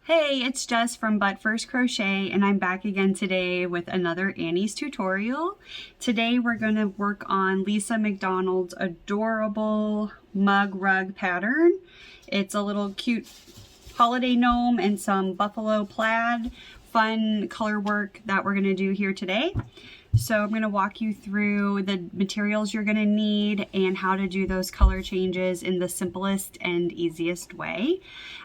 Hey, it's Jess from But First Crochet, and I'm back again today with another Annie's tutorial. Today we're going to work on Lisa McDonald's adorable mug rug pattern. It's a little cute holiday gnome and some buffalo plaid fun color work that we're going to do here today. So I'm going to walk you through the materials you're going to need and how to do those color changes in the simplest and easiest way.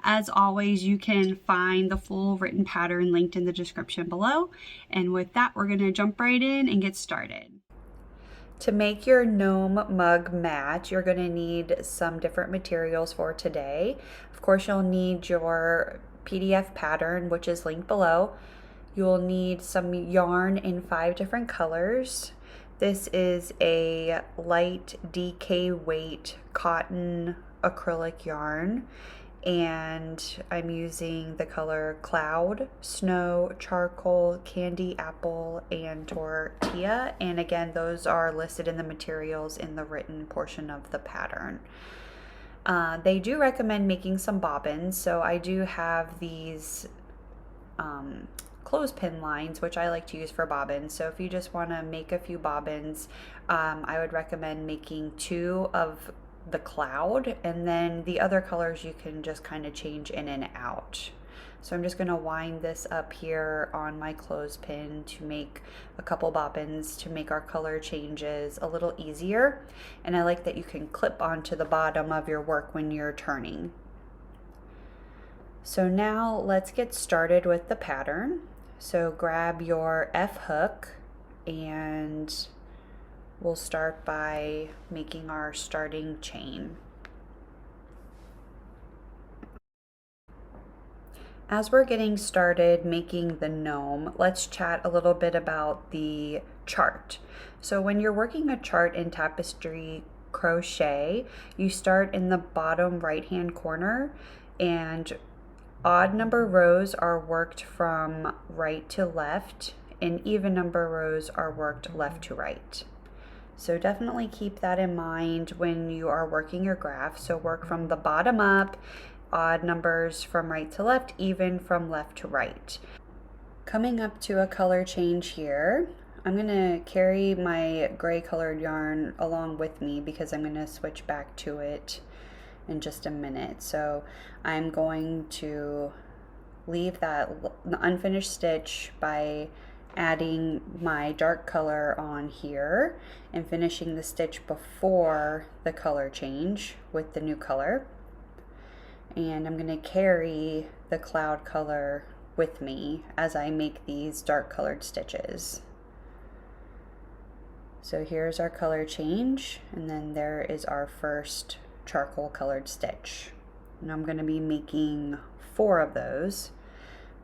As always, you can find the full written pattern linked in the description below. And with that, we're going to jump right in and get started. To make your gnome mug mat, you're going to need some different materials for today. Of course, you'll need your PDF pattern, which is linked below. You'll need some yarn in 5 different colors. This is a light DK weight cotton acrylic yarn, and I'm using the color Cloud, Snow, Charcoal, Candy Apple, and Tortilla. And again, those are listed in the materials in the written portion of the pattern. They do recommend making some bobbins, so I do have these clothespin lines, which I like to use for bobbins. So if you just want to make a few bobbins, I would recommend making 2 of the Cloud, and then the other colors you can just kind of change in and out. So I'm just going to wind this up here on my clothespin to make a couple bobbins to make our color changes a little easier. And I like that you can clip onto the bottom of your work when you're turning. So now let's get started with the pattern. So grab your F hook and we'll start by making our starting chain. As we're getting started making the gnome, let's chat a little bit about the chart. So when you're working a chart in Tapestry Crochet, you start in the bottom right hand corner, and odd number rows are worked from right to left, and even number rows are worked left to right. So definitely keep that in mind when you are working your graph. So work from the bottom up, odd numbers from right to left, even from left to right. Coming up to a color change here, I'm going to carry my gray colored yarn along with me because I'm going to switch back to it in just a minute. So I'm going to leave that unfinished stitch by adding my dark color on here and finishing the stitch before the color change with the new color. And I'm going to carry the Cloud color with me as I make these dark colored stitches. So here's our color change, and then there is our first charcoal colored stitch. And I'm going to be making 4 of those,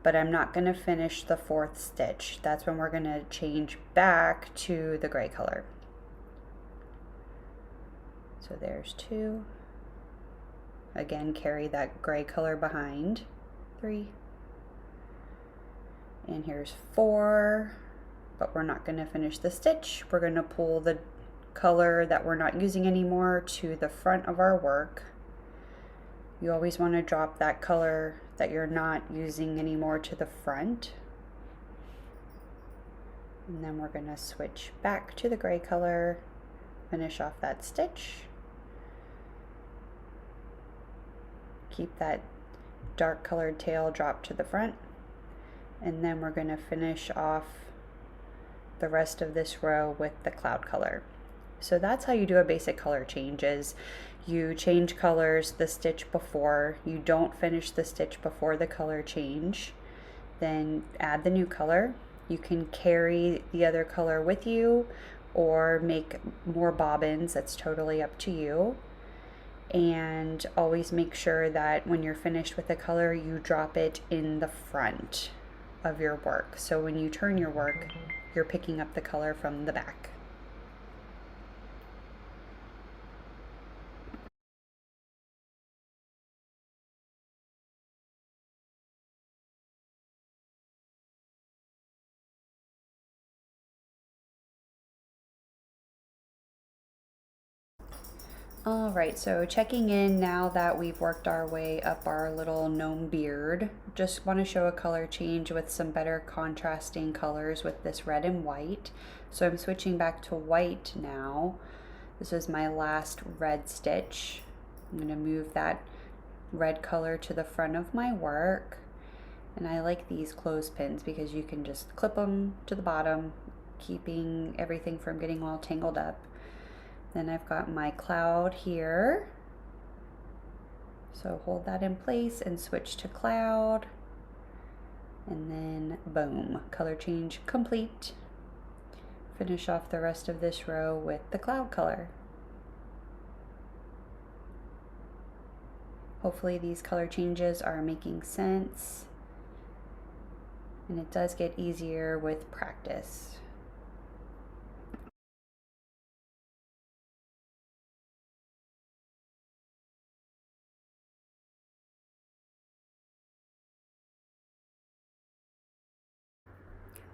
but I'm not going to finish the 4th stitch. That's when we're going to change back to the gray color. So there's 2. Again, carry that gray color behind. 3. And here's 4, but we're not going to finish the stitch. We're going to pull the color that we're not using anymore to the front of our work. You always want to drop that color that you're not using anymore to the front. And then we're going to switch back to the gray color, finish off that stitch. Keep that dark colored tail drop to the front. And then we're going to finish off the rest of this row with the Cloud color. So that's how you do a basic color change, is you change colors the stitch before. You don't finish the stitch before the color change. Then add the new color. You can carry the other color with you or make more bobbins. That's totally up to you. And always make sure that when you're finished with the color, you drop it in the front of your work. So when you turn your work, you're picking up the color from the back. All right, so checking in now that we've worked our way up our little gnome beard. Just want to show a color change with some better contrasting colors with this red and white. So I'm switching back to white now. This is my last red stitch. I'm going to move that red color to the front of my work. And I like these clothespins because you can just clip them to the bottom, keeping everything from getting all tangled up. Then I've got my cloud here. So hold that in place and switch to cloud. And then boom, color change complete. Finish off the rest of this row with the cloud color. Hopefully these color changes are making sense. And it does get easier with practice.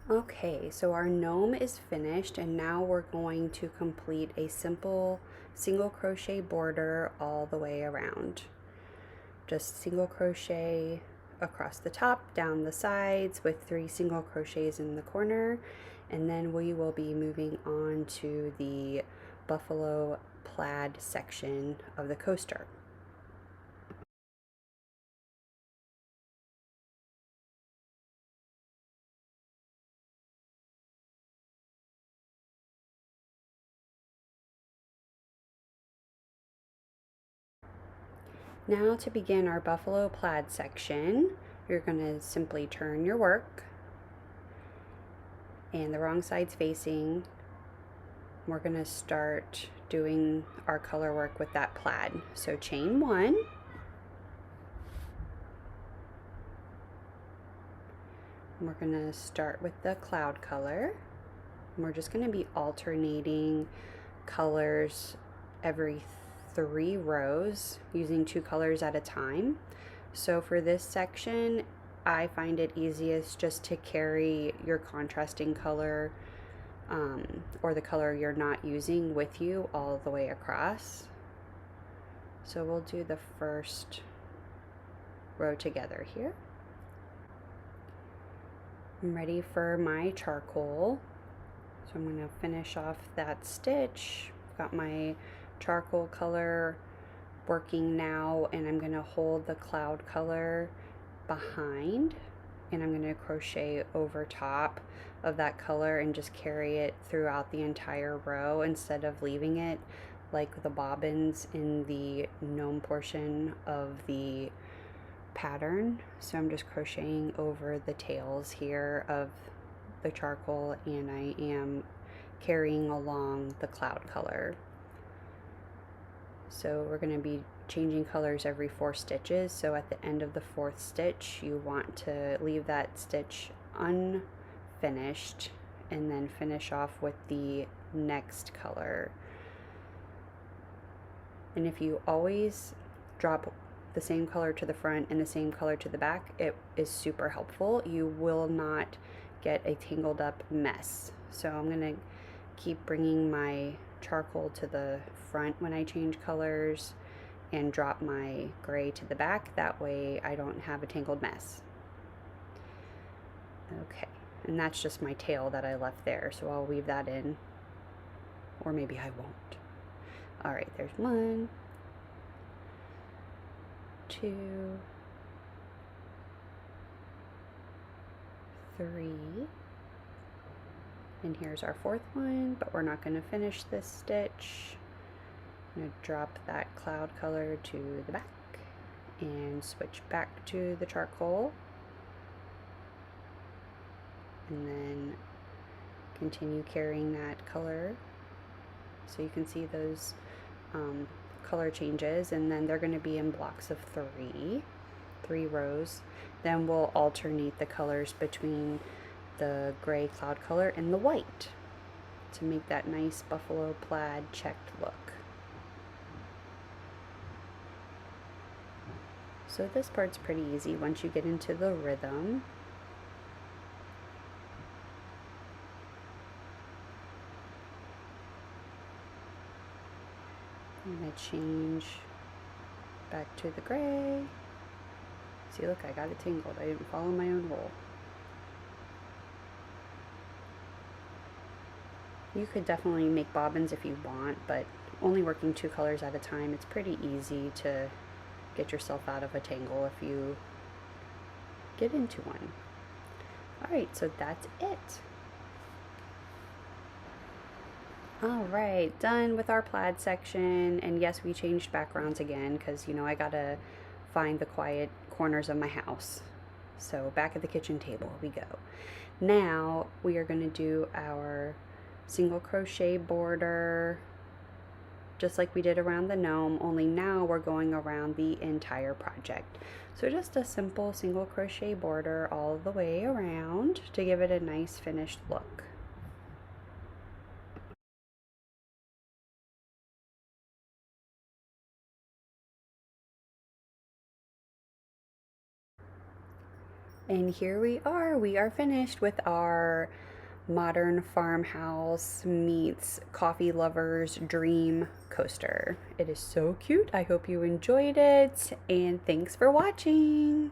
Okay, so our gnome is finished, and now we're going to complete a simple single crochet border all the way around. Just single crochet across the top, down the sides with 3 single crochets in the corner, and then we will be moving on to the buffalo plaid section of the coaster. Now to begin our buffalo plaid section, you're going to simply turn your work and the wrong side's facing. We're going to start doing our color work with that plaid. So chain 1, and we're going to start with the cloud color. And we're just going to be alternating colors every 3 rows using 2 colors at a time. So for this section, I find it easiest just to carry your contrasting color or the color you're not using with you all the way across. So we'll do the first row together here. I'm ready for my charcoal. So I'm going to finish off that stitch. Got my charcoal color working now, and I'm going to hold the cloud color behind, and I'm going to crochet over top of that color and just carry it throughout the entire row instead of leaving it like the bobbins in the gnome portion of the pattern. So I'm just crocheting over the tails here of the charcoal, and I am carrying along the cloud color. So we're going to be changing colors every 4 stitches. So at the end of the 4th stitch, you want to leave that stitch unfinished and then finish off with the next color. And if you always drop the same color to the front and the same color to the back, it is super helpful. You will not get a tangled up mess. So I'm going to keep bringing my charcoal to the front when I change colors and drop my gray to the back. That way I don't have a tangled mess. Okay, and that's just my tail that I left there, so I'll weave that in, or maybe I won't. All right, there's 1, 2, 3, and here's our 4th one, but we're not going to finish this stitch. I'm going to drop that cloud color to the back and switch back to the charcoal, and then continue carrying that color. So you can see those color changes, and then they're going to be in blocks of 3 rows. Then we'll alternate the colors between the gray cloud color and the white to make that nice buffalo plaid checked look. So this part's pretty easy once you get into the rhythm. I'm going change back to the gray. See, look, I got it tangled. I didn't follow my own rule. You could definitely make bobbins if you want, but only working 2 colors at a time, it's pretty easy to get yourself out of a tangle if you get into one. Alright, so that's it. Alright, done with our plaid section, and yes, we changed backgrounds again because, you know, I gotta find the quiet corners of my house. So back at the kitchen table we go. Now we are going to do our single crochet border just like we did around the gnome, only now we're going around the entire project. So just a simple single crochet border all the way around to give it a nice finished look. And here we are finished with our modern farmhouse meets coffee lover's dream coaster. It is so cute. I hope you enjoyed it, and thanks for watching.